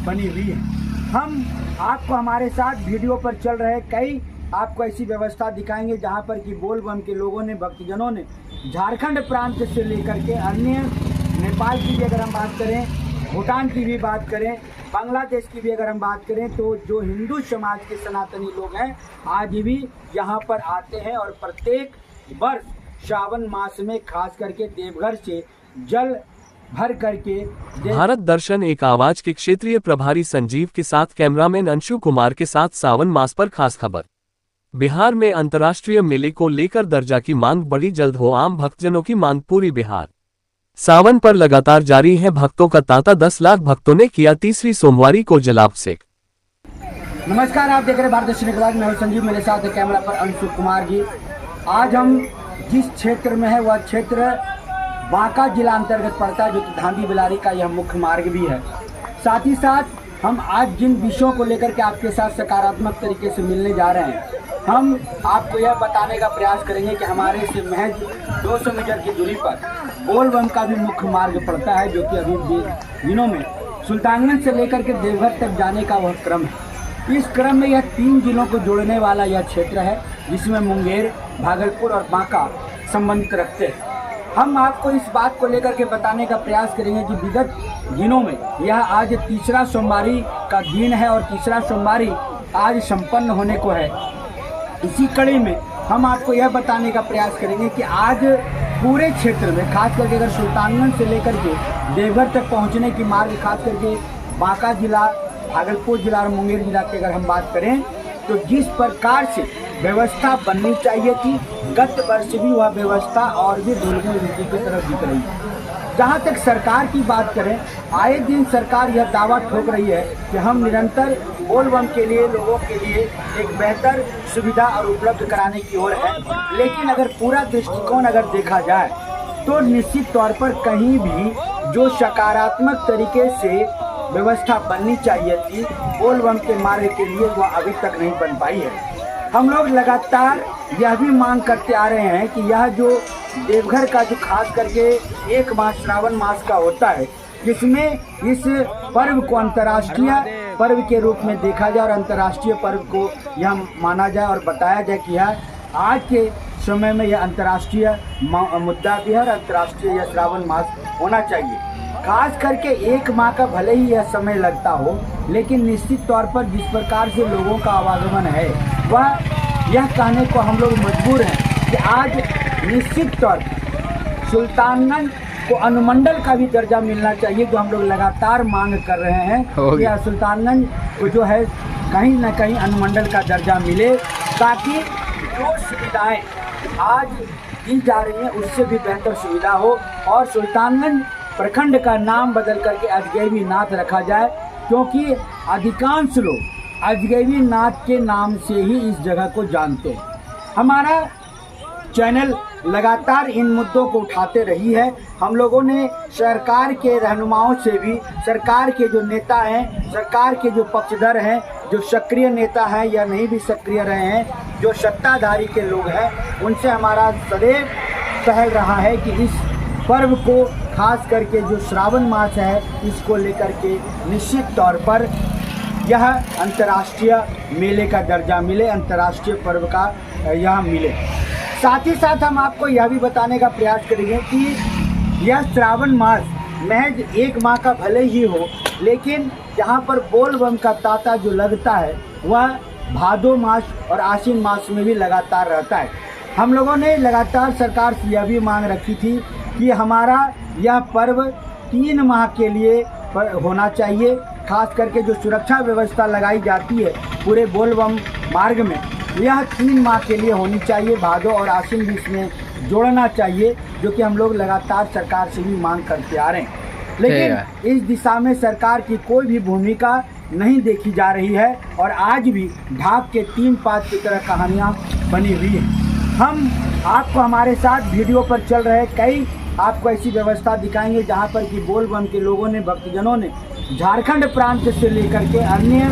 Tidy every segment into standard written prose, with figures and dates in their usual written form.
बनी हुई है। हम आपको हमारे साथ वीडियो पर चल रहे कई आपको ऐसी व्यवस्था दिखाएंगे जहां पर कि बोल बम के लोगों ने, भक्तजनों ने झारखंड प्रांत से लेकर के अन्य नेपाल की भी अगर हम बात करें, भूटान की भी बात करें, बांग्लादेश की भी अगर हम बात करें, तो जो हिंदू समाज के सनातनी लोग हैं आज भी यहाँ पर आते हैं और प्रत्येक वर्ष श्रावण मास में खास करके देवघर से जल भर करके भारत दर्शन एक आवाज के क्षेत्रीय प्रभारी संजीव के साथ कैमरामैन अंशु कुमार के साथ सावन मास पर खास खबर। बिहार में अंतर्राष्ट्रीय मेले को लेकर दर्जा की मांग बढ़ी, जल्द हो आम भक्तजनों की मांग पूरी। बिहार सावन पर लगातार जारी है भक्तों का तांता, 10 लाख भक्तों ने किया तीसरी सोमवारी को जलाभिषेक। नमस्कार, आप देख रहे हैं भारत दर्शन के बाद, मैं संजीव, मेरे साथ है कैमरा पर अंशु कुमार जी। आज हम जिस क्षेत्र में है वह क्षेत्र बांका जिला अंतर्गत पड़ता है, जो कि धांधी बिलारी का यह मुख्य मार्ग भी है। साथ ही साथ हम आज जिन विषयों को लेकर के आपके साथ सकारात्मक तरीके से मिलने जा रहे हैं, हम आपको यह बताने का प्रयास करेंगे कि हमारे से महज 200 मीटर की दूरी पर बोल बम का भी मुख्य मार्ग पड़ता है, जो कि अभी दिनों में सुल्तानगंज से लेकर के देवघर तक जाने का वह क्रम है। इस क्रम में यह 3 जिलों को जोड़ने वाला यह क्षेत्र है, जिसमें मुंगेर, भागलपुर और बांका संबंधित रखते हैं। हम आपको इस बात को लेकर के बताने का प्रयास करेंगे कि विगत दिनों में यह आज तीसरा सोमवारी का दिन है और तीसरा सोमवारी आज संपन्न होने को है। इसी कड़ी में हम आपको यह बताने का प्रयास करेंगे कि आज पूरे क्षेत्र में खास करके अगर सुल्तानगंज से लेकर के देवघर तक पहुंचने की मार्ग, खास करके बांका जिला, भागलपुर जिला और मुंगेर जिला की अगर हम बात करें, तो जिस प्रकार से व्यवस्था बननी चाहिए थी, गत वर्ष भी वह व्यवस्था और भी दुर्गम रीति की तरफ दिख रही है। जहाँ तक सरकार की बात करें, आए दिन सरकार यह दावा ठोक रही है कि हम निरंतर बोल बम के लिए, लोगों के लिए एक बेहतर सुविधा और उपलब्ध कराने की ओर है। लेकिन अगर पूरा दृष्टिकोण अगर देखा जाए तो निश्चित तौर पर कहीं भी जो सकारात्मक तरीके से व्यवस्था बननी चाहिए थी बोल बम के मार्ग के लिए, वह अभी तक नहीं बन पाई है। हम लोग लगातार यह भी मांग करते आ रहे हैं कि यह जो देवघर का जो खास करके एक मास श्रावण मास का होता है, जिसमें इस पर्व को अंतर्राष्ट्रीय पर्व के रूप में देखा जाए और अंतर्राष्ट्रीय पर्व को यह माना जाए और बताया जाए कि यह आज के समय में यह अंतर्राष्ट्रीय मुद्दा भी है और अंतर्राष्ट्रीय यह श्रावण मास होना चाहिए। खास करके 1 माह का भले ही यह समय लगता हो, लेकिन निश्चित तौर पर जिस प्रकार से लोगों का आवागमन है, वह यह कहने को हम लोग मजबूर हैं कि आज निश्चित तौर पर सुल्तानगंज को अनुमंडल का भी दर्जा मिलना चाहिए, जो हम लोग लगातार मांग कर रहे हैं कि सुल्तानगंज को जो है कहीं ना कहीं अनुमंडल का दर्जा मिले, ताकि जो सुविधाएँ आज दी जा रही हैं उससे भी बेहतर सुविधा हो और सुल्तानगंज प्रखंड का नाम बदल करके अजगैबी नाथ रखा जाए, क्योंकि अधिकांश लोग अजगैबी नाथ के नाम से ही इस जगह को जानते हैं। हमारा चैनल लगातार इन मुद्दों को उठाते रही है। हम लोगों ने सरकार के रहनुमाओं से भी, सरकार के जो नेता हैं, सरकार के जो पक्षधर हैं, जो सक्रिय नेता हैं या नहीं भी सक्रिय रहे हैं, जो सत्ताधारी के लोग हैं, उनसे हमारा सदैव पहल रहा है कि इस पर्व को, खास करके जो श्रावण मास है, इसको लेकर के निश्चित तौर पर यह अंतर्राष्ट्रीय मेले का दर्जा मिले, अंतर्राष्ट्रीय पर्व का यह मिले। साथ ही साथ हम आपको यह भी बताने का प्रयास करेंगे कि यह श्रावण मास महज 1 माह का भले ही हो, लेकिन यहाँ पर बोल बम का तांता जो लगता है वह भादो मास और आश्विन मास में भी लगातार रहता है। हम लोगों ने लगातार सरकार से यह भी मांग रखी थी कि हमारा यह पर्व 3 माह के लिए होना चाहिए। खास करके जो सुरक्षा व्यवस्था लगाई जाती है पूरे बोल बम मार्ग में, यह 3 माह के लिए होनी चाहिए। भादो और आश्विन भी इसमें जोड़ना चाहिए, जो कि हम लोग लगातार सरकार से भी मांग करते आ रहे हैं। लेकिन इस दिशा में सरकार की कोई भी भूमिका नहीं देखी जा रही है और आज भी ढाक के 3 पात की तरह कहानियाँ बनी हुई हैं। हम आपको हमारे साथ वीडियो पर चल रहे कई आपको ऐसी व्यवस्था दिखाएंगे जहां पर कि बोल बम के लोगों ने, भक्तजनों ने झारखंड प्रांत से लेकर के अन्य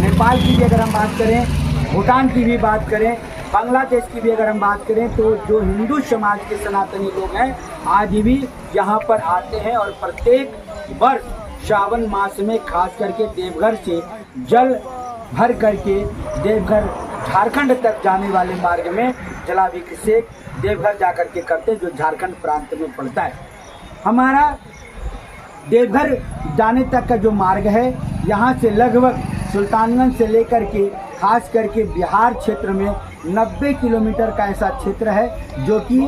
नेपाल की भी अगर हम बात करें, भूटान की भी बात करें, बांग्लादेश की भी अगर हम बात करें, तो जो हिंदू समाज के सनातनी लोग हैं आज भी यहाँ पर आते हैं और प्रत्येक वर्ष श्रावण मास में खास करके देवघर से जल भर करके देवघर झारखंड तक जाने वाले मार्ग में जलाभिषेक देवघर जाकर के करते, जो झारखंड प्रांत में पड़ता है। हमारा देवघर जाने तक का जो मार्ग है, यहाँ से लगभग सुल्तानगंज से लेकर के खास करके बिहार क्षेत्र में 90 किलोमीटर का ऐसा क्षेत्र है जो कि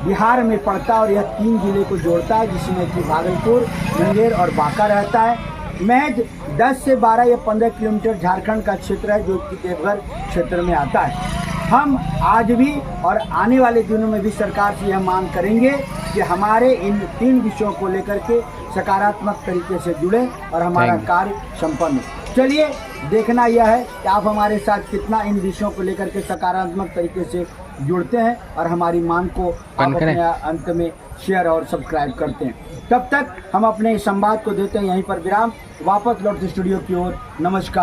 बिहार में पड़ता है और यह 3 जिले को जोड़ता है, जिसमें कि भागलपुर, मुंगेर और बांका रहता है। महज 10 से 12 या 15 किलोमीटर झारखंड का क्षेत्र है जो कि देवघर क्षेत्र में आता है। हम आज भी और आने वाले दिनों में भी सरकार से यह मांग करेंगे कि हमारे इन 3 विषयों को लेकर के सकारात्मक तरीके से जुड़े और हमारा कार्य संपन्न हो। चलिए, देखना यह है कि आप हमारे साथ कितना इन विषयों को लेकर के सकारात्मक तरीके से जुड़ते हैं और हमारी मांग को आप अपने अंत में शेयर और सब्सक्राइब करते हैं। तब तक हम अपने इस संवाद को देते हैं यहीं पर विराम। वापस लौटते स्टूडियो की ओर। नमस्कार।